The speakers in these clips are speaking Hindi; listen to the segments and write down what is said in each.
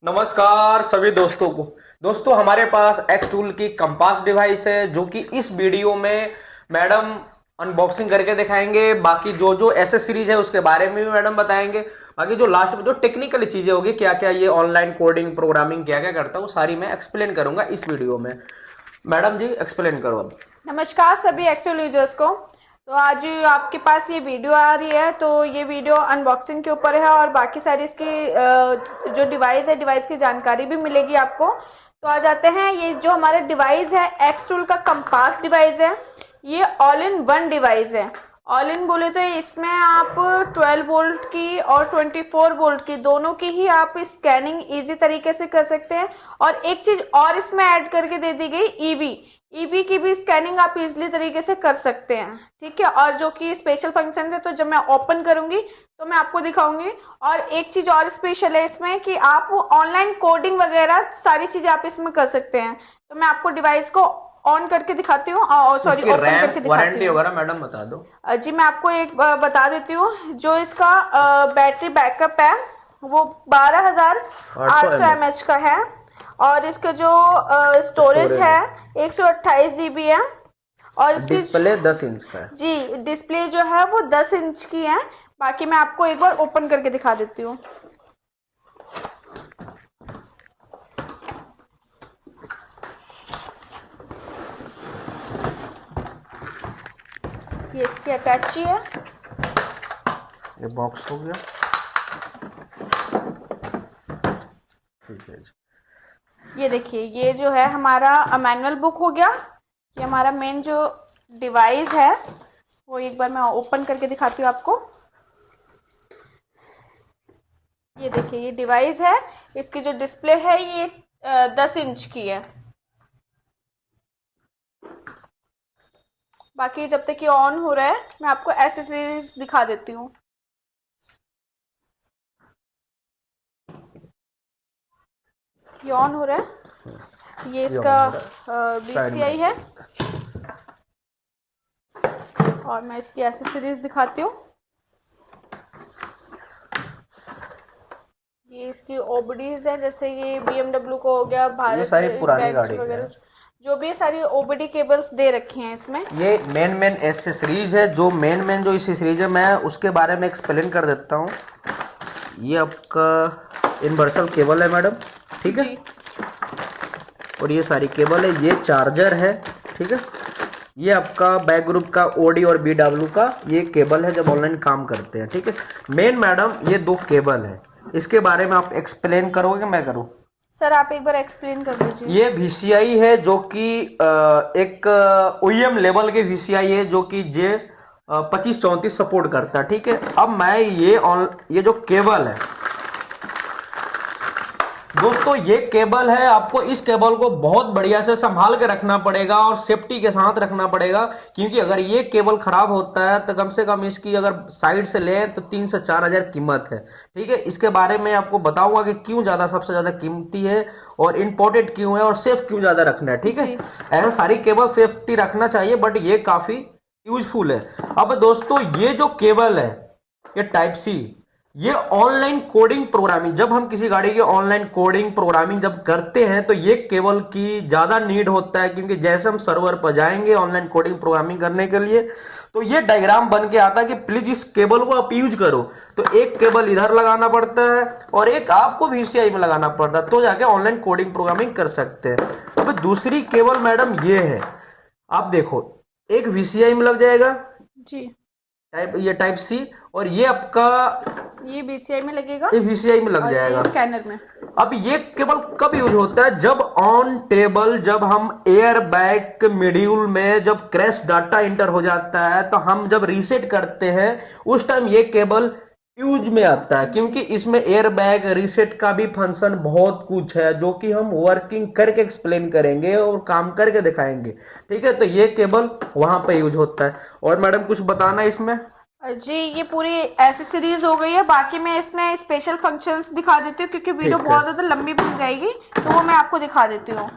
नमस्कार सभी दोस्तों को। दोस्तों हमारे पास एक्चुअल की कंपास डिवाइस है जो कि इस वीडियो में मैडम अनबॉक्सिंग करके दिखाएंगे। बाकी जो जो एसेसरीज है उसके बारे में भी मैडम बताएंगे। बाकी जो लास्ट में जो टेक्निकल चीजें होगी, क्या क्या ये ऑनलाइन कोडिंग प्रोग्रामिंग क्या क्या करता है, वो सारी मैं एक्सप्लेन करूंगा इस वीडियो में। मैडम जी एक्सप्लेन करो अब। नमस्कार सभी एक्सेल यूजर्स को। तो आज आपके पास ये वीडियो आ रही है, तो ये वीडियो अनबॉक्सिंग के ऊपर है और बाकी सारी इसकी जो डिवाइस है, डिवाइस की जानकारी भी मिलेगी आपको। तो आ जाते हैं, ये जो हमारा डिवाइस है एक्स टूल का कंपास डिवाइस है। ये ऑल इन वन डिवाइस है। ऑल इन बोले तो इसमें आप 12 वोल्ट की और 24 वोल्ट की दोनों की ही आप स्कैनिंग इजी तरीके से कर सकते हैं। और एक चीज और इसमें ऐड करके दे दी गई, ईवी की भी स्कैनिंग आप इजीली तरीके से कर सकते हैं। ठीक है, और जो कि स्पेशल फंक्शन है, तो जब मैं ओपन करूंगी तो मैं आपको दिखाऊंगी। और एक चीज और स्पेशल है इसमें कि आप ऑनलाइन कोडिंग वगैरह सारी चीजें आप इसमें कर सकते हैं। तो मैं आपको डिवाइस को ऑन करके दिखाती हूँ, सॉरी इसकी ओपन रैम करके दिखाती वारंटी हूँ। वगैरह मैडम बता दो। जी मैं आपको एक बता देती हूँ। जो इसका बैटरी बैकअप है वो 12,800 mAh का है। और इसका जो स्टोरेज स्टोरेज है है 128 GB है। और इसकी डिस्प्ले 10 इंच का है। जी डिस्प्ले जो है वो 10 इंच की है। बाकी मैं आपको एक बार ओपन करके दिखा देती हूँ। ये इसकी अटैची है। ये बॉक्स हो गया। ठीक है जी। ये देखिए, ये जो है हमारा मैनुअल बुक हो गया। ये हमारा मेन जो डिवाइस है वो एक बार मैं ओपन करके दिखाती हूँ आपको। ये देखिए, ये डिवाइस है। इसकी जो डिस्प्ले है ये 10 इंच की है। बाकी जब तक ये ऑन हो रहा है मैं आपको एसेसरीज दिखा देती हूँ। ये ऑन हो रहा है। ये ये इसका ऑन हो रहा है। साइड में BCI है। रख। और मैं इसकी एसेसरीज दिखाती हूँ। ये इसकी ओबीडीज है, जैसे ये BMW को हो गया, ये भारत सारी पुरानी बेंच गाड़ी का वगैरह, है। जो भी सारी ओबीडी केबल्स दे रखी हैं इसमें। ये मेन एसेसरीज है। जो मेन जो एसेसरीज है मैं उसके बारे में एक्सप्लेन कर देता हूँ। ये आपका यूनिवर्सल केबल है मैडम, ठीक है। जी और ये सारी केबल है। ये चार्जर है, ठीक है। ये आपका बैक ग्रुप का ओडी और BW का ये केबल है जब ऑनलाइन काम करते हैं, ठीक है। मेन मैडम ये दो केबल है, इसके बारे में आप एक्सप्लेन करोगे मैं करूँ? सर, आप एक बार एक्सप्लेन कर दीजिए। ये VCI है जो कि एक OEM लेवल के VCI है जो कि जे 2534 सपोर्ट करता है, ठीक है। अब मैं ये जो केबल है दोस्तों, ये केबल है। आपको इस केबल को बहुत बढ़िया से संभाल के रखना पड़ेगा और सेफ्टी के साथ रखना पड़ेगा, क्योंकि अगर ये केबल खराब होता है तो कम से कम इसकी अगर साइड से लें तो 3 से 4 हजार कीमत है, ठीक है। इसके बारे में आपको बताऊंगा कि क्यों ज्यादा सबसे ज्यादा कीमती है और इंपोर्टेड क्यों है और सेफ क्यों ज्यादा रखना है, ठीक है। जी ऐसा सारी केबल सेफ्टी रखना चाहिए, बट ये काफी यूजफुल है। अब दोस्तों ये जो केबल है ये टाइप सी, ये ऑनलाइन कोडिंग प्रोग्रामिंग, जब हम किसी गाड़ी की ऑनलाइन कोडिंग प्रोग्रामिंग जब करते हैं तो ये केबल की ज्यादा नीड होता है, क्योंकि जैसे हम सर्वर पर जाएंगे ऑनलाइन कोडिंग प्रोग्रामिंग करने के लिए तो ये डायग्राम बन के आता है कि प्लीज इस केबल को आप यूज करो। तो एक केबल इधर लगाना पड़ता है और एक आपको VCI में लगाना पड़ता है, तो जाके ऑनलाइन कोडिंग प्रोग्रामिंग कर सकते हैं। अब दूसरी केबल मैडम ये है, आप देखो, एक VCI में लग जाएगा, जी ये टाइप सी, और ये आपका ये BCI में लगेगा ये VCI में लग और ये जाएगा। स्कैनर में। अब ये केबल कब यूज होता है? जब ऑन टेबल, जब हम एयर बैग मॉड्यूल में जब क्रैश डाटा इंटर हो जाता है तो हम जब रीसेट करते हैं उस टाइम ये केबल यूज में आता है, क्योंकि इसमें एयर बैग रीसेट का भी फंक्शन बहुत कुछ है जो कि हम वर्किंग करके एक्सप्लेन करेंगे और काम करके दिखाएंगे, ठीक है। तो ये केबल वहां पे यूज होता है। और मैडम कुछ बताना है इसमें? जी ये पूरी एसेसरीज हो गई है। बाकी मैं इसमें स्पेशल फंक्शंस दिखा देती हूँ, क्योंकि वीडियो ठीक है। बहुत ज़्यादा लंबी बन जाएगी, तो वो मैं आपको दिखा देती हूँ।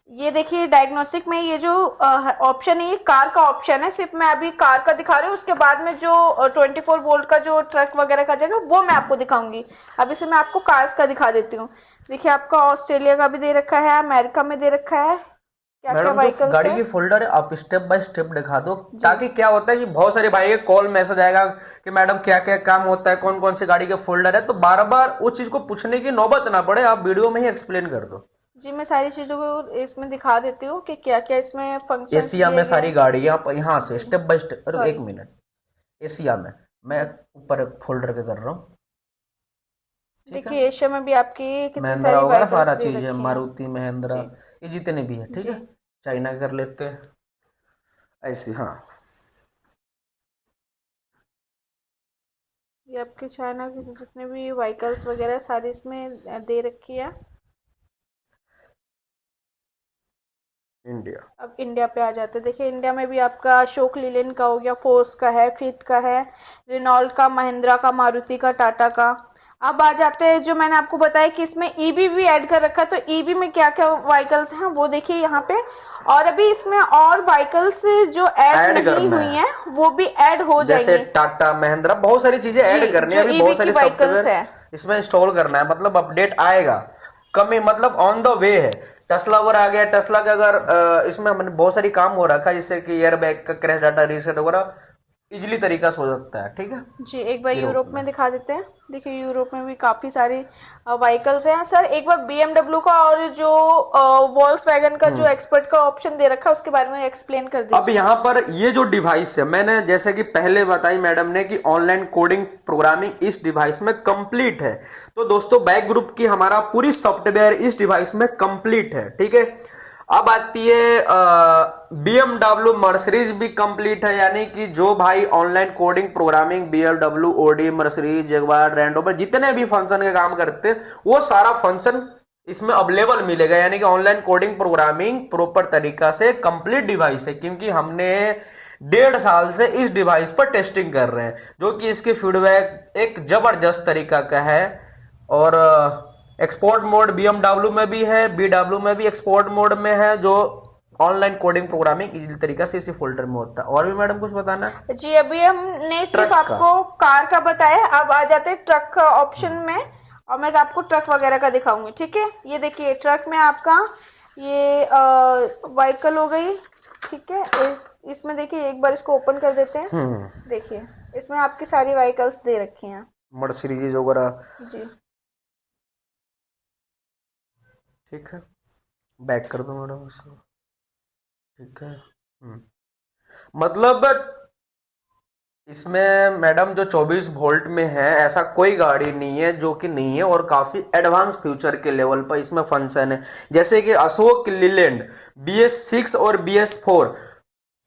ये देखिए डायग्नोस्टिक में ये जो ऑप्शन है ये कार का ऑप्शन है, सिर्फ मैं अभी कार का दिखा रही हूँ, उसके बाद में जो 24 वोल्ट का जो ट्रक वगैरह का जाएगा वो मैं आपको दिखाऊंगी। अभी से मैं आपको कार्स का दिखा देती हूँ। देखिए आपका ऑस्ट्रेलिया का भी दे रखा है, अमेरिका में दे रखा है, क्या क्या मैडम जो व्हीकल्स गाड़ी है। की फोल्डर है आप स्टेप बाय स्टेप दिखा दो, जी ताकि क्या होता है कि बहुत सारे भाई के कॉल मैसेज आएगा कि मैडम क्या क्या काम होता है, कौन कौन सी गाड़ी के फोल्डर है, तो बार बार उस चीज को पूछने की नौबत ना पड़े, आप वीडियो में ही एक्सप्लेन कर दो। जी, मैं सारी चीजों को इसमें दिखा देती हूँ कि क्या क्या इसमें फंक्शंस एशिया में दिए गए सारी हैं। गाड़ी आप यहाँ से जी स्टेप बाय स्टेप, अरे एक सॉरी। मिनट, एशिया में मैं जी ऊपर फोल्डर के कर रहा हूँ, ठीक है। देखिए एशिया में भी आपकी कितनी महिंद्रा सारी वगैरह व्हीकल्स सारा दे चीज है, रखी हैं। मारुति महिंद्रा, जी ये जितने भी है, ठीक जी है। चाइना का कर लेते हैं ऐसे, हाँ। ये आपके चाइना के जितने भी व्हीकल्स वगैरह सारी इसमें दे रखी है। इंडिया। अब इंडिया पे आ जाते हैं। देखिए इंडिया में भी आपका अशोक लीलैंड का हो गया, फोर्स का है, फित का है, रेनॉल्ट का, महिंद्रा का, मारुति का, टाटा का। अब आ जाते हैं जो मैंने आपको बताया कि इसमें ईवी भी ऐड कर रखा है, तो ईवी में क्या क्या व्हीकल्स हैं वो देखिए यहाँ पे। और अभी इसमें और व्हीकल्स जो ऐड ऐड नहीं करना हुई है, हैं वो भी ऐड हो जैसे जाएंगी। टाटा महिंद्रा, बहुत सारी चीजें जी ऐड करनी है, जो अभी ईवी बहुत की सारी व्हीकल्स सॉफ्टवेयर है। इसमें इंस्टॉल करना है, मतलब अपडेट आएगा कमी, मतलब ऑन द वे है। टेस्ला वगैरह आ गया, टेस्ला का अगर इसमें हमने बहुत सारी काम हो रखा है, जैसे कि एयर बैग का क्रैश डाटा रीसेट वगैरह इजिली तरीका से हो सकता है, ठीक है। जी एक बार यूरोप यूरोप में में दिखा देते हैं। देखिए यूरोप में भी काफ़ी सारी व्हीकल्स हैं सर। एक बार बीएमडब्ल्यू का और जो वॉल्क्स वैगन का जो एक्सपर्ट का ऑप्शन दे रखा है उसके बारे में एक्सप्लेन कर अब दीजिए। यहाँ पर ये जो डिवाइस है, मैंने जैसे कि पहले बताई मैडम ने कि ऑनलाइन कोडिंग प्रोग्रामिंग इस डिवाइस में कंप्लीट है, तो दोस्तों बैक ग्रुप की हमारा पूरी सॉफ्टवेयर इस डिवाइस में कंप्लीट है, ठीक है। अब आती है बीएमडब्ल्यू मर्सिडीज भी कंप्लीट है, यानी कि जो भाई online coding programming BMW, Audi, Mercedes, Jaguar, Land Rover जितने भी फंक्शन के काम करते हैं वो सारा फंक्शन इसमें अवेलेबल मिलेगा, यानी कि ऑनलाइन कोडिंग प्रोग्रामिंग प्रॉपर तरीका से कंप्लीट डिवाइस है, क्योंकि हमने 1.5 साल से इस डिवाइस पर टेस्टिंग कर रहे हैं, जो कि इसकी फीडबैक एक जबरदस्त तरीका का है। और एक्सपोर्ट मोड बीएमडब्ल्यू में भी है, बीडब्ल्यू में भी एक्सपोर्ट मोड में है, जो ऑनलाइन कोडिंग प्रोग्रामिंग इजी तरीका से इसी फोल्डर में होता है। और भी मैडम कुछ बताना है? जी अभी हमने सिर्फ ट्रक का। आपको कार का बताया, अब आ जाते हैं ट्रक का ऑप्शन में और मैं आपको ट्रक वगैरह का दिखाऊंगी, ठीक है। ये देखिए ट्रक में आपका ये व्हीकल हो गई, ठीक है। इसमें देखिए एक बार इसको ओपन कर देते हैं। देखिए इसमें आपकी सारी व्हीकल्स दे रखी हैं। मर्सिडीज वगैरह, जी ठीक है। बैक कर दो मैडम इसको, ठीक है। मतलब इसमें मैडम जो 24 वोल्ट में है, ऐसा कोई गाड़ी नहीं है जो कि नहीं है, और काफी एडवांस फ्यूचर के लेवल पर इसमें फंक्शन है, जैसे कि अशोक लीलैंड BS6 और BS4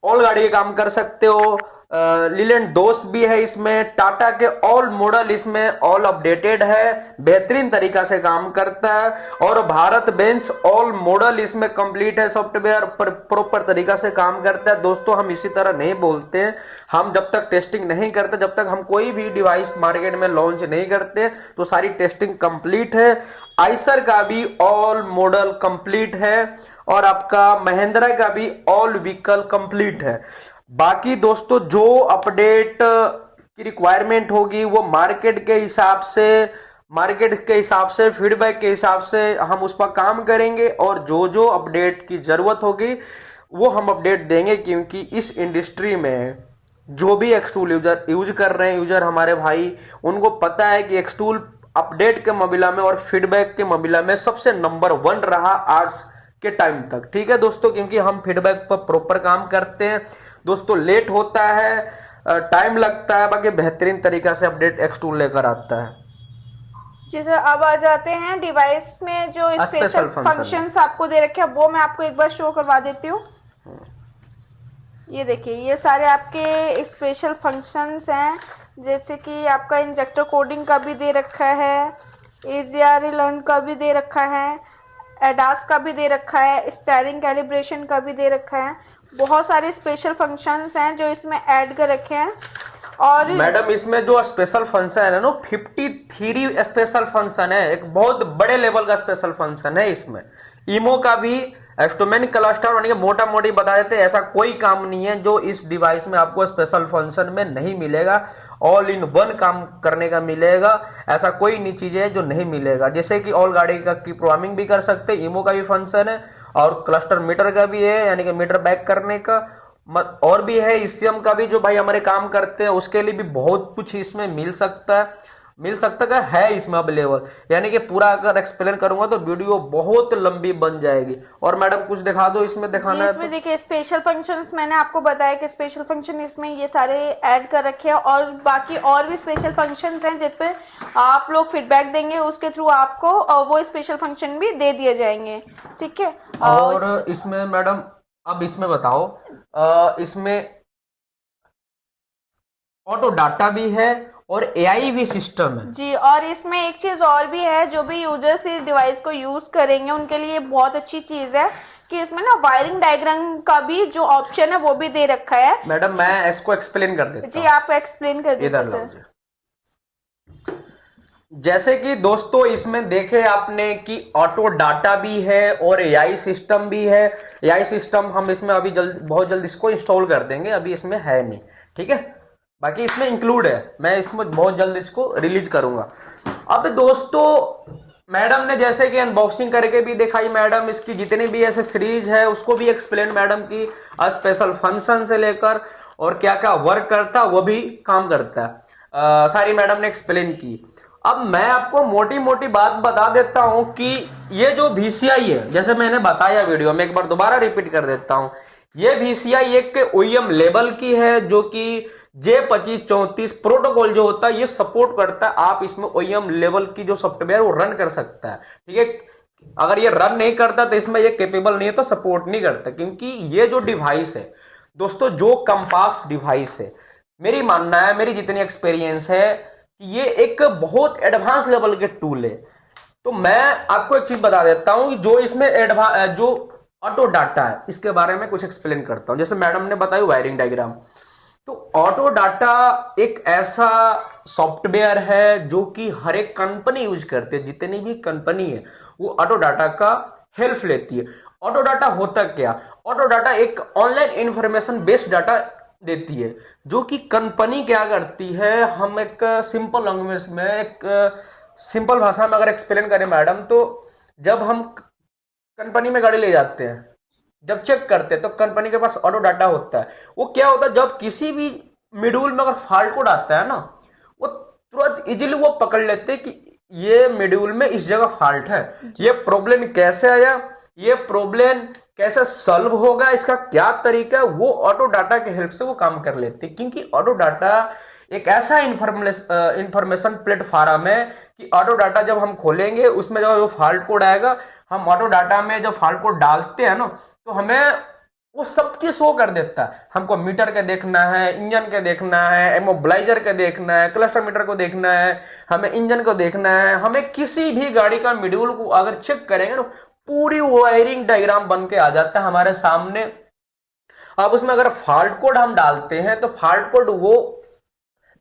ऑल गाड़ी के काम कर सकते हो। लीलैंड दोस्त भी है इसमें, टाटा के ऑल मॉडल इसमें ऑल अपडेटेड है, बेहतरीन तरीका से काम करता है, और भारत बेंच ऑल मॉडल इसमें कंप्लीट है, सॉफ्टवेयर पर प्रॉपर तरीका से काम करता है। दोस्तों हम इसी तरह नहीं बोलते हैं, हम जब तक टेस्टिंग नहीं करते, जब तक हम कोई भी डिवाइस मार्केट में लॉन्च नहीं करते, तो सारी टेस्टिंग कंप्लीट है। आइसर का भी ऑल मॉडल कंप्लीट है, और आपका महिंद्रा का भी ऑल व्हीकल कंप्लीट है। बाकी दोस्तों जो अपडेट की रिक्वायरमेंट होगी वो मार्केट के हिसाब से फीडबैक के हिसाब से हम उस पर काम करेंगे, और जो जो अपडेट की जरूरत होगी वो हम अपडेट देंगे, क्योंकि इस इंडस्ट्री में जो भी एक्सटूल यूज कर रहे हैं यूजर हमारे भाई, उनको पता है कि एक्सटूल अपडेट के मामला में और फीडबैक के मामला में सबसे नंबर 1 रहा आज के टाइम तक, ठीक है दोस्तों। क्योंकि हम फीडबैक पर प्रॉपर काम करते हैं दोस्तों, लेट होता है, टाइम लगता है, बाकी बेहतरीन तरीका से अपडेट एक्सटूल लेकर आता है। जी सर अब आ जाते हैं डिवाइस में जो स्पेशल स्पेशल फंक्शन है, फंक्शंस आपको दे रखे हैं वो मैं आपको एक बार शो करवा देती हूँ। ये देखिए ये सारे आपके स्पेशल फंक्शंस हैं, जैसे कि आपका इंजेक्टर कोडिंग का भी दे रखा है, एजीआर लर्न का भी दे रखा है, एडास का भी दे रखा है, स्टीयरिंग कैलिब्रेशन का भी दे रखा है। बहुत सारे स्पेशल फंक्शंस हैं जो इसमें ऐड कर रखे हैं। और मैडम इसमें जो स्पेशल फंक्शन है ना 53 स्पेशल फंक्शन है, एक बहुत बड़े लेवल का स्पेशल फंक्शन है इसमें। ईमो का भी एस्टोमेन क्लस्टर यानी कि मोटा मोटी बता देते हैं, ऐसा कोई काम नहीं है जो इस डिवाइस में आपको स्पेशल फंक्शन में नहीं मिलेगा। ऑल इन वन काम करने का मिलेगा, ऐसा कोई नहीं चीज है जो नहीं मिलेगा। जैसे कि ऑल गाड़ी का की प्रोग्रामिंग भी कर सकते हैं, ईमो का भी फंक्शन है और क्लस्टर मीटर का भी है यानी कि मीटर बैक करने का, और भी है ईसीएम का भी, जो भाई हमारे काम करते हैं उसके लिए भी बहुत कुछ इसमें मिल सकता है, है इसमें अवेलेबल। यानी कि पूरा अगर एक्सप्लेन करूंगा तो वीडियो बहुत लंबी बन जाएगी। और मैडम कुछ दिखा दो इसमें, दिखाना जी, है इसमें तो। देखिए स्पेशल फंक्शंस मैंने आपको बताया कि स्पेशल फंक्शन इसमें ये सारे ऐड कर रखे हैं, और बाकी और भी स्पेशल फंक्शंस हैं जिस पे आप लोग फीडबैक देंगे, उसके थ्रू आपको वो स्पेशल फंक्शन भी दे दिए जाएंगे। ठीक है। और इसमें मैडम अब इसमें बताओ, इसमें ऑटो डाटा भी है और एआई भी सिस्टम है। जी, और इसमें एक चीज और भी है, जो भी यूजर्स इस डिवाइस को यूज करेंगे उनके लिए बहुत अच्छी चीज है कि इसमें ना वायरिंग डायग्राम का भी जो ऑप्शन है वो भी दे रखा है। मैडम मैं इसको एक्सप्लेन कर देता जी, हूँ। आप एक्सप्लेन कर दीजिए इधर सर। लाओ जी। जैसे कि दोस्तों इसमें देखे आपने कि ऑटो डाटा भी है और एआई सिस्टम भी है। एआई सिस्टम हम इसमें अभी बहुत जल्द इसको इंस्टॉल कर देंगे, अभी इसमें है नहीं, ठीक है। बाकी इसमें इंक्लूड है, मैं इसमें बहुत जल्द इसको रिलीज करूंगा। अब दोस्तों मैडम ने जैसे कि अनबॉक्सिंग करके भी दिखाई, मैडम इसकी जितनी भी ऐसे सीरीज है उसको भी एक्सप्लेन मैडम की, स्पेशल फंक्शन से लेकर और क्या क्या वर्क करता वो भी काम करता है, सारी मैडम ने एक्सप्लेन की। अब मैं आपको मोटी मोटी बात बता देता हूं कि ये जो VCI है, जैसे मैंने बताया वीडियो में, एक बार दोबारा रिपीट कर देता हूं, ये VCI एक OEM लेवल की है जो कि J2534 प्रोटोकॉल जो होता है ये सपोर्ट करता है। आप इसमें OEM लेवल की जो सॉफ्टवेयर वो रन कर सकता है, ठीक है। अगर ये रन नहीं करता तो इसमें ये कैपेबल नहीं है, तो सपोर्ट नहीं करता। क्योंकि ये जो डिवाइस है दोस्तों, जो कंपास डिवाइस है, मेरी मानना है, मेरी जितनी एक्सपीरियंस है, ये एक बहुत एडवांस लेवल के टूल है। तो मैं आपको एक चीज बता देता हूं कि जो इसमें जो ऑटो डाटा है इसके बारे में कुछ एक्सप्लेन करता हूं। जैसे मैडम ने बताया वायरिंग डायग्राम, तो ऑटो डाटा एक ऐसा सॉफ्टवेयर है जो कि हर एक कंपनी यूज करते हैं, जितनी भी कंपनी है वो ऑटो डाटा का हेल्प लेती है। ऑटो डाटा होता क्या, ऑटो डाटा एक ऑनलाइन इंफॉर्मेशन बेस्ड डाटा देती है, जो कि कंपनी क्या करती है, हम एक सिंपल लैंग्वेज में, एक सिंपल भाषा में अगर एक्सप्लेन करें मैडम, तो जब हम कंपनी में गाड़ी ले जाते हैं, जब चेक करते हैं तो कंपनी के पास ऑटो डाटा होता है। वो क्या होता है, जब किसी भी मॉड्यूल में अगर फॉल्ट कोड आता है ना, वो तुरंत इजीली वो पकड़ लेते हैं कि ये मॉड्यूल में इस जगह फॉल्ट है, ये प्रॉब्लम कैसे आया, ये प्रॉब्लम कैसे सॉल्व होगा, इसका क्या तरीका है, वो ऑटो डाटा के हेल्प से वो काम कर लेते हैं। क्योंकि ऑटो डाटा एक ऐसा इंफॉर्मेशन प्लेटफॉर्म है कि ऑटो डाटा जब हम खोलेंगे उसमें जब फॉल्ट कोड आएगा, हम ऑटो डाटा में जब फॉल्ट कोड डालते हैं ना, तो हमें वो सब की शो कर देता है। हमको मीटर के देखना है, इंजन के देखना है, इमोबिलाइजर के देखना है, क्लस्टर मीटर को देखना है, हमें इंजन को देखना है, हमें किसी भी गाड़ी का मॉड्यूल को अगर चेक करेंगे ना, पूरी वायरिंग डायग्राम बन के आ जाता है हमारे सामने। अब उसमें अगर फॉल्ट कोड हम डालते हैं तो फॉल्ट कोड वो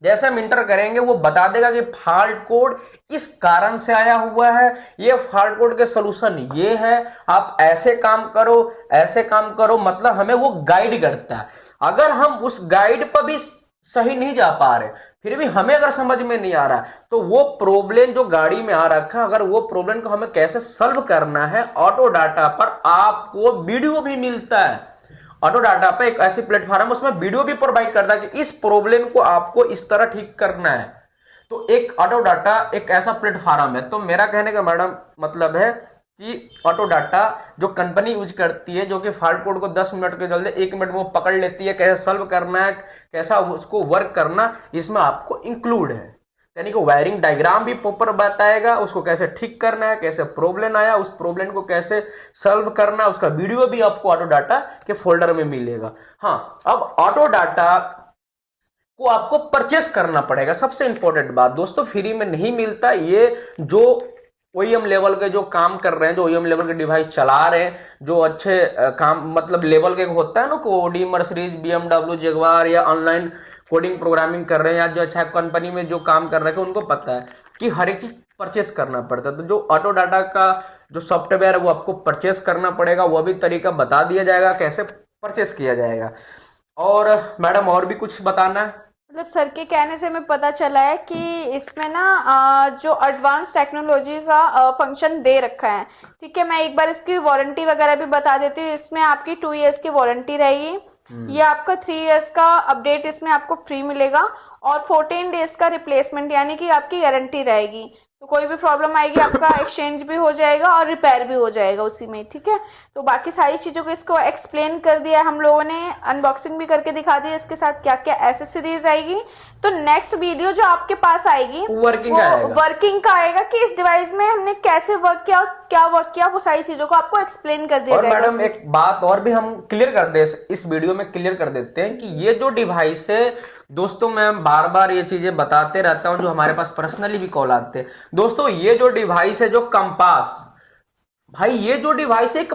जैसे हम इंटर करेंगे वो बता देगा कि फॉल्ट कोड इस कारण से आया हुआ है, ये फॉल्ट कोड के सोल्यूशन ये है, आप ऐसे काम करो, ऐसे काम करो, मतलब हमें वो गाइड करता है। अगर हम उस गाइड पर भी सही नहीं जा पा रहे, फिर भी हमें अगर समझ में नहीं आ रहा, तो वो प्रॉब्लम जो गाड़ी में आ रखा है, अगर वो प्रॉब्लम को हमें कैसे सॉल्व करना है, ऑटो डाटा पर आपको वीडियो भी मिलता है। ऑटो डाटा पे एक ऐसी प्लेटफॉर्म, उसमें वीडियो भी प्रोवाइड करता है कि इस प्रॉब्लम को आपको इस तरह ठीक करना है। तो एक ऑटो डाटा एक ऐसा प्लेटफॉर्म है। तो मेरा कहने का मैडम मतलब है कि ऑटो डाटा जो कंपनी यूज करती है, जो कि फॉल्ट कोड को 10 मिनट के जल्दी 1 मिनट में वो पकड़ लेती है, कैसे सॉल्व करना है, कैसा उसको वर्क करना, इसमें आपको इंक्लूड है। यानी कि वायरिंग डायग्राम भी प्रॉपर बताएगा, उसको कैसे ठीक करना है, कैसे प्रॉब्लम आया, उस प्रॉब्लम को कैसे सॉल्व करना, उसका वीडियो भी आपको ऑटो डाटा के फोल्डर में मिलेगा। हाँ, अब ऑटो डाटा को आपको परचेस करना पड़ेगा। सबसे इंपॉर्टेंट बात दोस्तों, फ्री में नहीं मिलता। ये जो OEM लेवल के जो काम कर रहे हैं, जो OEM लेवल के डिवाइस चला रहे हैं, जो अच्छे काम मतलब लेवल के होता है ना, कोडी मर्सिडीज BMW जगुआर या ऑनलाइन कोडिंग प्रोग्रामिंग कर रहे हैं, या जो अच्छा कंपनी में जो काम कर रहे हैं, उनको पता है कि हर एक चीज परचेस करना पड़ता है। तो जो ऑटो डाटा का जो सॉफ्टवेयर है वो आपको परचेस करना पड़ेगा, वो भी तरीका बता दिया जाएगा कैसे परचेस किया जाएगा। और मैडम और भी कुछ बताना है? मतलब सर के कहने से हमें पता चला है कि इसमें ना जो एडवांस टेक्नोलॉजी का फंक्शन दे रखा है। ठीक है, मैं एक बार इसकी वारंटी वगैरह भी बता देती हूँ। इसमें आपकी 2 इयर्स की वारंटी रहेगी। ये आपका 3 इयर्स का अपडेट इसमें आपको फ्री मिलेगा, और 14 डेज का रिप्लेसमेंट यानी कि आपकी गारंटी रहेगी। तो कोई भी प्रॉब्लम आएगी आपका एक्सचेंज भी हो जाएगा और रिपेयर भी हो जाएगा उसी में। ठीक है, तो बाकी सारी चीज़ों को इसको एक्सप्लेन कर दिया है हम लोगों ने, अनबॉक्सिंग भी करके दिखा दी इसके साथ क्या क्या एसेसरीज आएगी। तो नेक्स्ट वीडियो जो आपके पास आएगी वर्किंग का आएगा, वर्किंग का आएगा कि इस डिवाइस में हमने कैसे वर्क किया, क्या वर्क किया, वो सारी चीज़ों को आपको एक्सप्लेन कर दिया और जाएगा। मैडम एक बात और भी हम क्लियर कर दे, इस वीडियो में क्लियर कर देते हैं कि ये जो डिवाइस है दोस्तों, मैं बार बार ये चीजें बताते रहता हूं, जो हमारे पास पर्सनली भी कॉल आते हैं दोस्तों, ये जो डिवाइस है जो कंपास, भाई ये जो डिवाइस है एक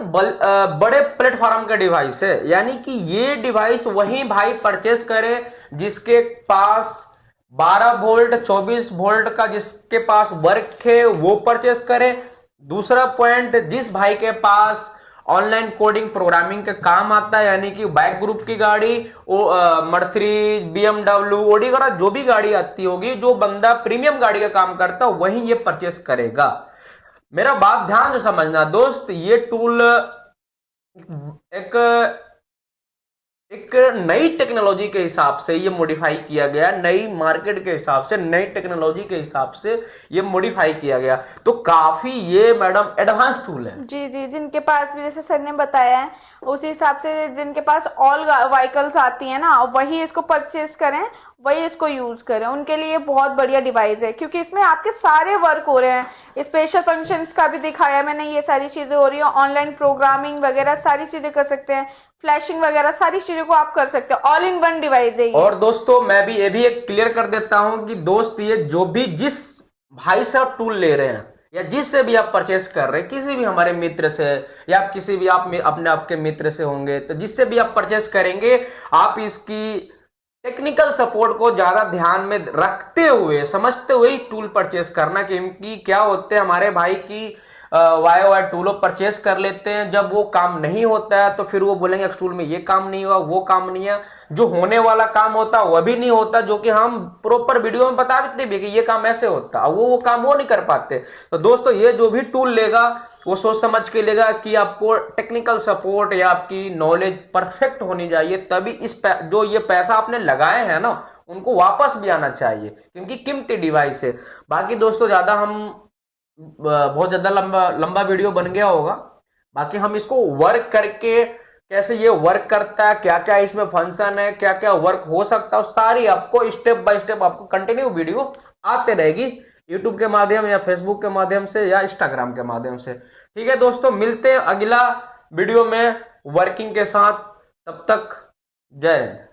बड़े प्लेटफॉर्म का डिवाइस है। यानी कि ये डिवाइस वही भाई परचेस करे जिसके पास 12 वोल्ट 24 वोल्ट का जिसके पास वर्क है वो परचेस करे। दूसरा पॉइंट, जिस भाई के पास ऑनलाइन कोडिंग प्रोग्रामिंग का काम आता है, यानी कि बाइक ग्रुप की गाड़ी, मर्सिडीज, BMW, ओडी वगैरह जो भी गाड़ी आती होगी, जो बंदा प्रीमियम गाड़ी का काम करता है वही ये परचेस करेगा। मेरा बात ध्यान से समझना दोस्त, ये टूल एक एक नई टेक्नोलॉजी के हिसाब से ये मॉडिफाई किया गया, नई मार्केट के हिसाब से, नई टेक्नोलॉजी के हिसाब से ये मॉडिफाई किया गया। तो काफी ये मैडम एडवांस टूल है। जी जी, जिनके पास भी जैसे सर ने बताया है उसी हिसाब से जिनके पास ऑल व्हीकल्स आती है ना, वही इसको परचेज करें, वही इसको यूज करें, उनके लिए बहुत बढ़िया डिवाइस है। क्योंकि इसमें आपके सारे वर्क हो रहे हैं, स्पेशल फंक्शंस का भी दिखाया मैंने, ये सारी चीजें हो रही है, ऑनलाइन प्रोग्रामिंग वगैरह सारी चीजें कर सकते हैं, फ्लैशिंग वगैरह सारी चीजों को आप कर सकते हैं। ऑल इन वन डिवाइस है ये। और दोस्तों मैं भी ये भी एक क्लियर कर देता हूं कि दोस्त, ये जो भी जिस भाई से आप टूल ले रहे हैं या जिससे भी आप परचेस कर रहे हैं, किसी भी हमारे मित्र से या किसी भी आप अपने आपके मित्र से होंगे, तो जिससे भी आप परचेस करेंगे, आप इसकी टेक्निकल सपोर्ट को ज्यादा ध्यान में रखते हुए, समझते हुए ही टूल परचेस करना। क्योंकि क्या होते हैं, हमारे भाई की वाई टूलों परचेस कर लेते हैं, जब वो काम नहीं होता है तो फिर वो बोलेंगे एक्स टूल में ये काम नहीं हुआ, वो काम नहीं है, जो होने वाला काम होता है वह भी नहीं होता, जो कि हम प्रॉपर वीडियो में बता देते भी कि ये काम ऐसे होता है, वो काम वो नहीं कर पाते। तो दोस्तों ये जो भी टूल लेगा वो सोच समझ के लेगा कि आपको टेक्निकल सपोर्ट या आपकी नॉलेज परफेक्ट होनी चाहिए, तभी इस जो ये पैसा आपने लगाए हैं ना उनको वापस भी आना चाहिए, क्योंकि कीमती डिवाइस है। बाकी दोस्तों ज्यादा हम बहुत ज्यादा लंबा वीडियो बन गया होगा। बाकी हम इसको वर्क करके कैसे ये वर्क करता है, क्या क्या इसमें फंक्शन है, क्या क्या वर्क हो सकता है, सारी आपको स्टेप बाय स्टेप आपको कंटिन्यू वीडियो आते रहेगी, यूट्यूब के माध्यम या फेसबुक के माध्यम से या इंस्टाग्राम के माध्यम से। ठीक है दोस्तों, मिलते हैं अगला वीडियो में वर्किंग के साथ, तब तक जय हिंद।